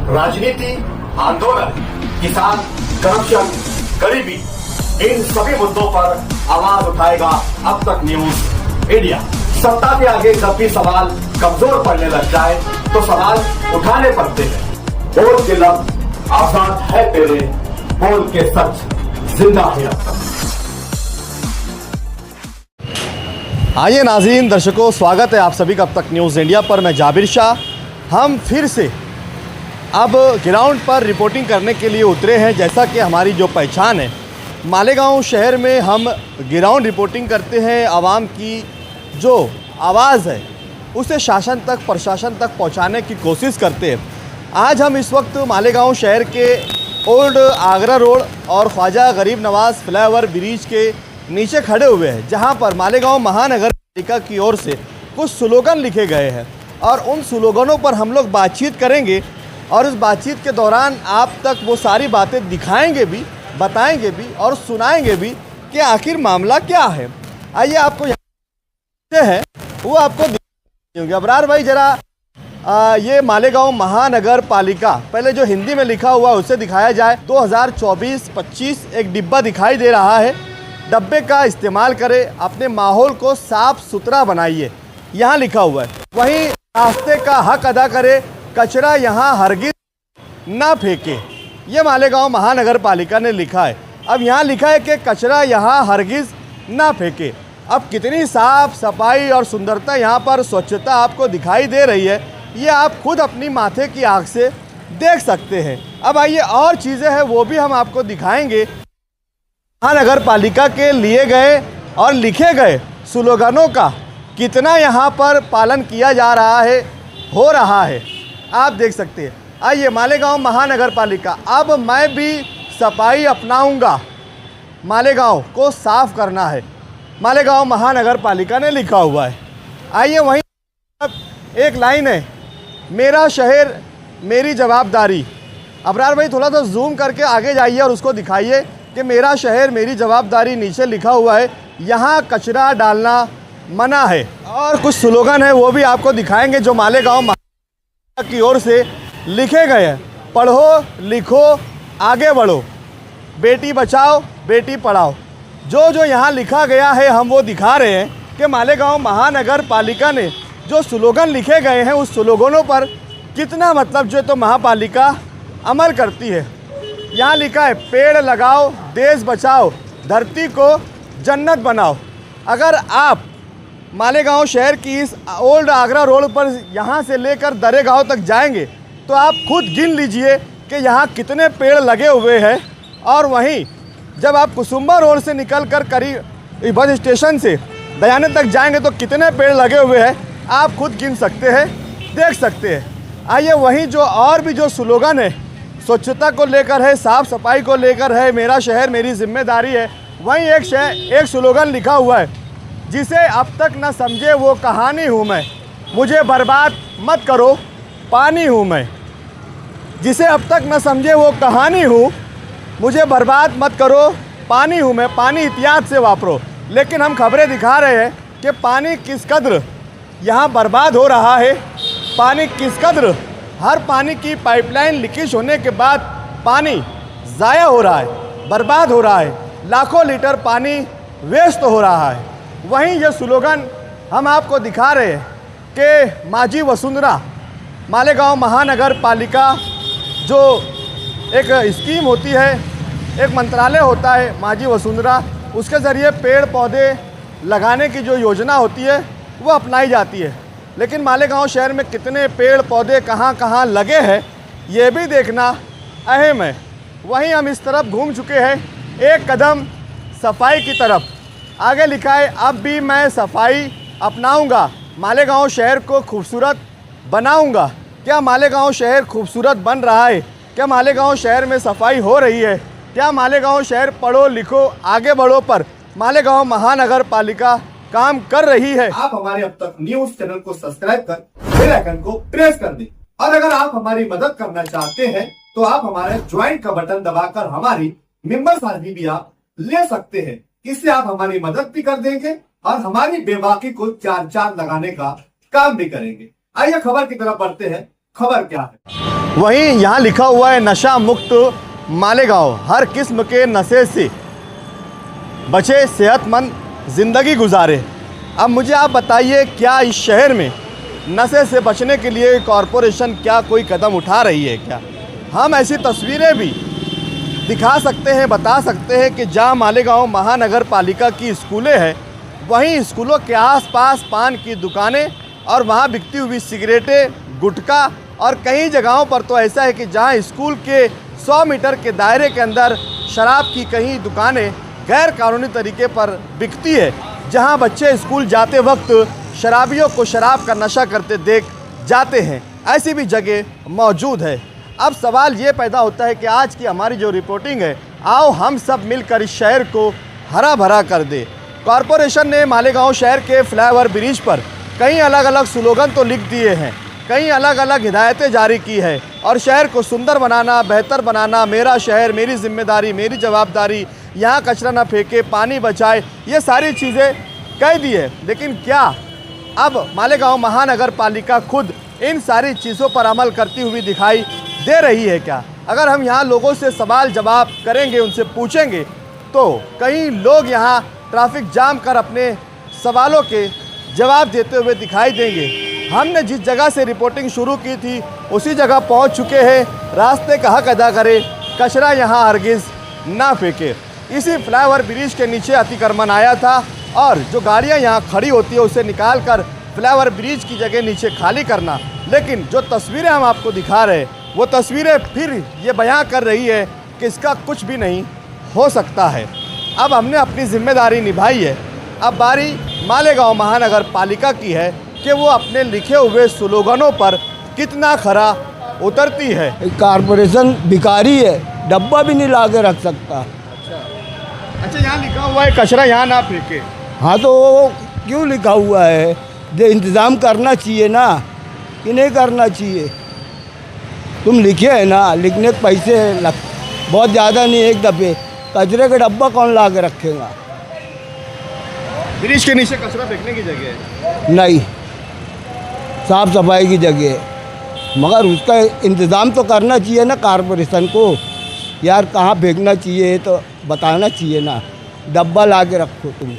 राजनीति, आंदोलन, किसान, करप्शन, गरीबी, इन सभी मुद्दों पर आवाज उठाएगा अब तक न्यूज इंडिया। सत्ता के आगे जब भी सवाल कमजोर पड़ने लग जाए तो सवाल उठाने पड़ते हैं। बोल के लफ्ज आजाद है तेरे, बोल के सच जिंदा है अब तक। आइए नाज़रीन, दर्शकों, स्वागत है आप सभी का अब तक न्यूज़ इंडिया पर। मैं जाबिर शाह। हम फिर से अब ग्राउंड पर रिपोर्टिंग करने के लिए उतरे हैं। जैसा कि हमारी जो पहचान है, मालेगांव शहर में हम ग्राउंड रिपोर्टिंग करते हैं। आवाम की जो आवाज़ है उसे शासन तक, प्रशासन तक पहुंचाने की कोशिश करते हैं। आज हम इस वक्त मालेगांव शहर के ओल्ड आगरा रोड और ख्वाजा गरीब नवाज़ फ्लाईओवर ब्रिज के नीचे खड़े हुए हैं, जहां पर मालेगांव महानगर पालिका की ओर से कुछ स्लोगन लिखे गए हैं और उन स्लोगनों पर हम लोग बातचीत करेंगे और इस बातचीत के दौरान आप तक वो सारी बातें दिखाएंगे भी, बताएंगे भी और सुनाएंगे भी कि आखिर मामला क्या है। आइए, आपको है वो आपको होंगे। अबरार भाई, जरा ये मालेगांव महानगर पालिका पहले जो हिंदी में लिखा हुआ है उसे दिखाया जाए। 2024-25 एक डिब्बा दिखाई दे रहा है। डब्बे का इस्तेमाल करें, अपने माहौल को साफ सुथरा बनाइए, यहाँ लिखा हुआ है। वहीं रास्ते का हक अदा करें, कचरा यहाँ हरगिज ना फेंके, ये मालेगांव महानगर पालिका ने लिखा है। अब यहाँ लिखा है कि कचरा यहाँ हरगिज ना फेंके। अब कितनी साफ सफाई और सुंदरता यहाँ पर, स्वच्छता आपको दिखाई दे रही है, ये आप खुद अपनी माथे की आँख से देख सकते हैं। अब आइए, और चीज़ें हैं वो भी हम आपको दिखाएंगे। महानगर पालिका के लिए गए और लिखे गए स्लोगनों का कितना यहाँ पर पालन किया जा रहा है, हो रहा है, आप देख सकते हैं। आइए, मालेगांव महानगर पालिका, अब मैं भी सफाई अपनाऊंगा, मालेगांव को साफ करना है, मालेगांव महानगर पालिका ने लिखा हुआ है। आइए, वहीं एक लाइन है, मेरा शहर मेरी जवाबदारी। अबरार भाई, थोड़ा सा जूम करके आगे जाइए और उसको दिखाइए कि मेरा शहर मेरी जवाबदारी नीचे लिखा हुआ है। यहाँ कचरा डालना मना है। और कुछ स्लोगन है वो भी आपको दिखाएंगे जो मालेगांव की ओर से लिखे गए हैं। पढ़ो लिखो आगे बढ़ो, बेटी बचाओ बेटी पढ़ाओ। जो यहाँ लिखा गया है हम वो दिखा रहे हैं कि मालेगांव महानगर पालिका ने जो स्लोगन लिखे गए हैं उस स्लोगनों पर कितना मतलब जो तो महापालिका अमल करती है। यहाँ लिखा है, पेड़ लगाओ देश बचाओ, धरती को जन्नत बनाओ। अगर आप मालेगांव शहर की इस ओल्ड आगरा रोड पर यहाँ से लेकर दरेगांव तक जाएंगे तो आप खुद गिन लीजिए कि यहाँ कितने पेड़ लगे हुए हैं। और वहीं जब आप कुसुम्बा रोड से निकलकर करीब बस स्टेशन से दयानंद तक जाएंगे तो कितने पेड़ लगे हुए हैं आप खुद गिन सकते हैं, देख सकते हैं। आइए, वहीं जो और भी जो स्लोगन है, स्वच्छता को लेकर है, साफ़ सफाई को लेकर है, मेरा शहर मेरी जिम्मेदारी है, वहीं एक स्लोगन लिखा हुआ है, जिसे अब तक न समझे वो कहानी हूँ मैं, मुझे बर्बाद मत करो पानी हूँ मैं। जिसे अब तक न समझे वो कहानी हूँ, मुझे बर्बाद मत करो पानी हूँ मैं। पानी एहतियात से वापरो। लेकिन हम खबरें दिखा रहे हैं कि पानी किस कद्र यहाँ बर्बाद हो रहा है, पानी किस कद्र, हर पानी की पाइपलाइन लीकेज होने के बाद पानी ज़ाया हो रहा है, बर्बाद हो रहा है, लाखों लीटर पानी वेस्ट हो रहा है। वहीं ये स्लोगन हम आपको दिखा रहे हैं कि माजी वसुंधरा, मालेगांव महानगर पालिका जो एक स्कीम होती है, एक मंत्रालय होता है माजी वसुंधरा, उसके ज़रिए पेड़ पौधे लगाने की जो योजना होती है वो अपनाई जाती है। लेकिन मालेगांव शहर में कितने पेड़ पौधे कहाँ कहाँ लगे हैं ये भी देखना अहम है। वहीं हम इस तरफ घूम चुके हैं, एक कदम सफाई की तरफ। आगे लिखा है, अब भी मैं सफाई अपनाऊंगा, मालेगांव शहर को खूबसूरत बनाऊंगा। क्या मालेगांव शहर खूबसूरत बन रहा है? क्या मालेगांव शहर में सफाई हो रही है? क्या मालेगांव शहर पढ़ो लिखो आगे बढ़ो पर मालेगांव महानगर पालिका काम कर रही है? आप हमारे अब तक न्यूज चैनल को सब्सक्राइब कर बेल आइकन को प्रेस कर दें। और अगर आप हमारी मदद करना चाहते हैं तो आप हमारे ज्वाइन का बटन दबाकर हमारी मेंबर साझी भी आप ले सकते हैं। इससे आप हमारी मदद भी कर देंगे और हमारी बेबाकी को चार चांद लगाने का काम भी करेंगे। आइए खबर की तरफ बढ़ते हैं। खबर क्या है? वहीं यहाँ लिखा हुआ है नशा मुक्त मालेगांव, हर किस्म के नशे से बचे, सेहतमंद ज़िंदगी गुजारे। अब मुझे आप बताइए, क्या इस शहर में नशे से बचने के लिए कॉरपोरेशन क्या कोई कदम उठा रही है क्या? हम ऐसी तस्वीरें भी दिखा सकते हैं, बता सकते हैं कि जहाँ मालेगांव महानगर पालिका की स्कूलें हैं, वहीं स्कूलों के आसपास पान की दुकानें और वहाँ बिकती हुई सिगरेटें, गुटखा, और कई जगहों पर तो ऐसा है कि जहाँ स्कूल के 100 मीटर के दायरे के अंदर शराब की कई दुकानें गैर कानूनी तरीके पर बिकती है, जहाँ बच्चे स्कूल जाते वक्त शराबियों को शराब का नशा करते देख जाते हैं। ऐसी भी जगह मौजूद है। अब सवाल ये पैदा होता है कि आज की हमारी जो रिपोर्टिंग है, आओ हम सब मिलकर इस शहर को हरा भरा कर दे। कॉरपोरेशन ने मालेगांव शहर के फ्लाईओवर ब्रिज पर कई अलग अलग स्लोगन तो लिख दिए हैं, कई अलग अलग हिदायतें जारी की है, और शहर को सुंदर बनाना, बेहतर बनाना, मेरा शहर मेरी जिम्मेदारी मेरी जवाबदारी, यहाँ कचरा ना फेंके, पानी बचाए, ये सारी चीज़ें कह दी है। लेकिन क्या अब मालेगांव महानगर पालिका खुद इन सारी चीज़ों पर अमल करती हुई दिखाई दे रही है क्या? अगर हम यहाँ लोगों से सवाल जवाब करेंगे, उनसे पूछेंगे, तो कई लोग यहाँ ट्रैफिक जाम कर अपने सवालों के जवाब देते हुए दिखाई देंगे। हमने जिस जगह से रिपोर्टिंग शुरू की थी उसी जगह पहुंच चुके हैं। रास्ते का हक अदा करें, कचरा यहाँ हरगिज़ ना फेंके। इसी फ्लाईओवर ब्रिज के नीचे अतिक्रमण आया था, और जो गाड़ियाँ यहाँ खड़ी होती है उसे निकाल कर फ्लाईओवर ब्रिज की जगह नीचे खाली करना। लेकिन जो तस्वीरें हम आपको दिखा रहे हैं, वो तस्वीरें फिर ये बयां कर रही है कि इसका कुछ भी नहीं हो सकता है। अब हमने अपनी जिम्मेदारी निभाई है, अब बारी मालेगांव महानगर पालिका की है कि वो अपने लिखे हुए स्लोगनों पर कितना खरा उतरती है। कारपोरेशन भिखारी है, डब्बा भी नहीं ला के रख सकता। अच्छा, यहाँ लिखा हुआ है कचरा यहाँ ना फेंके। हाँ, तो वो क्यों लिखा हुआ है? जो इंतज़ाम करना चाहिए ना, कि नहीं करना चाहिए? तुम लिखे है ना, लिखने के पैसे लग बहुत ज़्यादा नहीं, एक दफ़े कचरे का डब्बा कौन ला के रखेगा? ब्रिज के नीचे कचरा फेंकने की जगह है? नहीं, साफ सफाई की जगह है, मगर उसका इंतज़ाम तो करना चाहिए ना कारपोरेशन को। यार कहाँ फेंकना चाहिए तो बताना चाहिए ना, डब्बा ला के रखो तुम।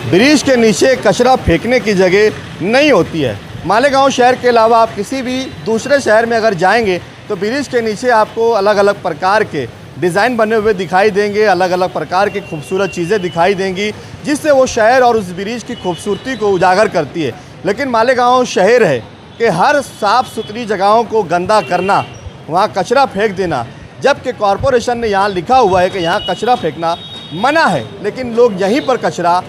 ब्रिज के नीचे कचरा फेंकने की जगह नहीं होती है। मालेगांव शहर के अलावा आप किसी भी दूसरे शहर में अगर जाएंगे तो ब्रिज के नीचे आपको अलग अलग प्रकार के डिज़ाइन बने हुए दिखाई देंगे, अलग अलग प्रकार की खूबसूरत चीज़ें दिखाई देंगी, जिससे वो शहर और उस ब्रिज की खूबसूरती को उजागर करती है। लेकिन मालेगांव शहर है कि हर साफ़ सुथरी जगहों को गंदा करना, वहाँ कचरा फेंक देना, जबकि कॉरपोरेशन ने यहाँ लिखा हुआ है कि यहाँ कचरा फेंकना मना है, लेकिन लोग यहीं पर कचरा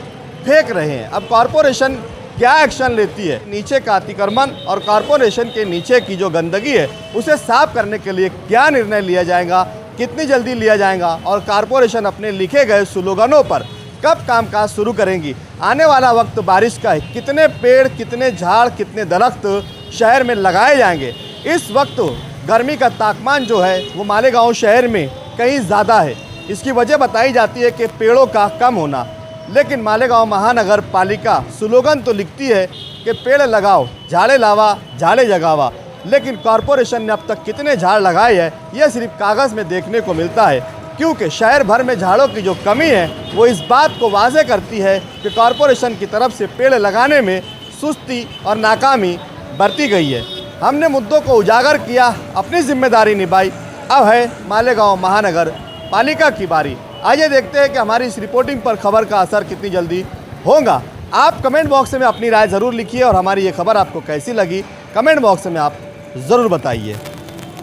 फेंक रहे हैं। अब कॉरपोरेशन क्या एक्शन लेती है? नीचे का अतिक्रमण और कॉरपोरेशन के नीचे की जो गंदगी है उसे साफ करने के लिए क्या निर्णय लिया जाएगा, कितनी जल्दी लिया जाएगा, और कॉरपोरेशन अपने लिखे गए स्लोगनों पर कब कामकाज शुरू करेंगी? आने वाला वक्त बारिश का है, कितने पेड़, कितने झाड़, कितने दरख्त शहर में लगाए जाएंगे? इस वक्त गर्मी का तापमान जो है वो मालेगांव शहर में कहीं ज़्यादा है। इसकी वजह बताई जाती है कि पेड़ों का कम होना। लेकिन मालेगांव महानगर पालिका स्लोगन तो लिखती है कि पेड़ लगाओ, झाड़े लावा, झाड़े जगावा, लेकिन कॉरपोरेशन ने अब तक कितने झाड़ लगाए हैं यह सिर्फ कागज़ में देखने को मिलता है, क्योंकि शहर भर में झाड़ों की जो कमी है वो इस बात को वाज़े करती है कि कॉरपोरेशन की तरफ से पेड़ लगाने में सुस्ती और नाकामी बरती गई है। हमने मुद्दों को उजागर किया, अपनी जिम्मेदारी निभाई, अब है मालेगांव महानगर पालिका की बारी। आइए देखते हैं कि हमारी इस रिपोर्टिंग पर खबर का असर कितनी जल्दी होगा। आप कमेंट बॉक्स में अपनी राय ज़रूर लिखिए, और हमारी ये खबर आपको कैसी लगी कमेंट बॉक्स में आप ज़रूर बताइए।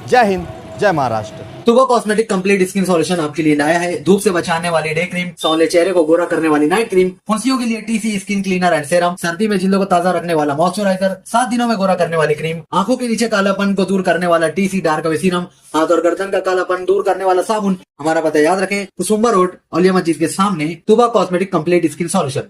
जय हिंद, जय Maharashtra. तुबा cosmetic complete skin solution आपके लिए लाया है धूप से बचाने वाली डे क्रीम, सौंदर्य चेहरे को गोरा करने वाली नाइट क्रीम, फुंसियों के लिए TC skin cleaner and serum, सर्दी में जिल्दों को ताजा रखने वाला मॉइस्चराइजर, 7 दिनों में गोरा करने वाली क्रीम, आंखों के नीचे कालापन को दूर करने वाला टीसी डार्क वे सीरम, हाथ और गर्दन का कालापन दूर करने वाला साबुन। हमारा पता याद रखें, कुसुम्बा रोड, औलिया मस्जिद के सामने, तुबा कॉस्मेटिक कंप्लीट स्किन सॉल्यूशन।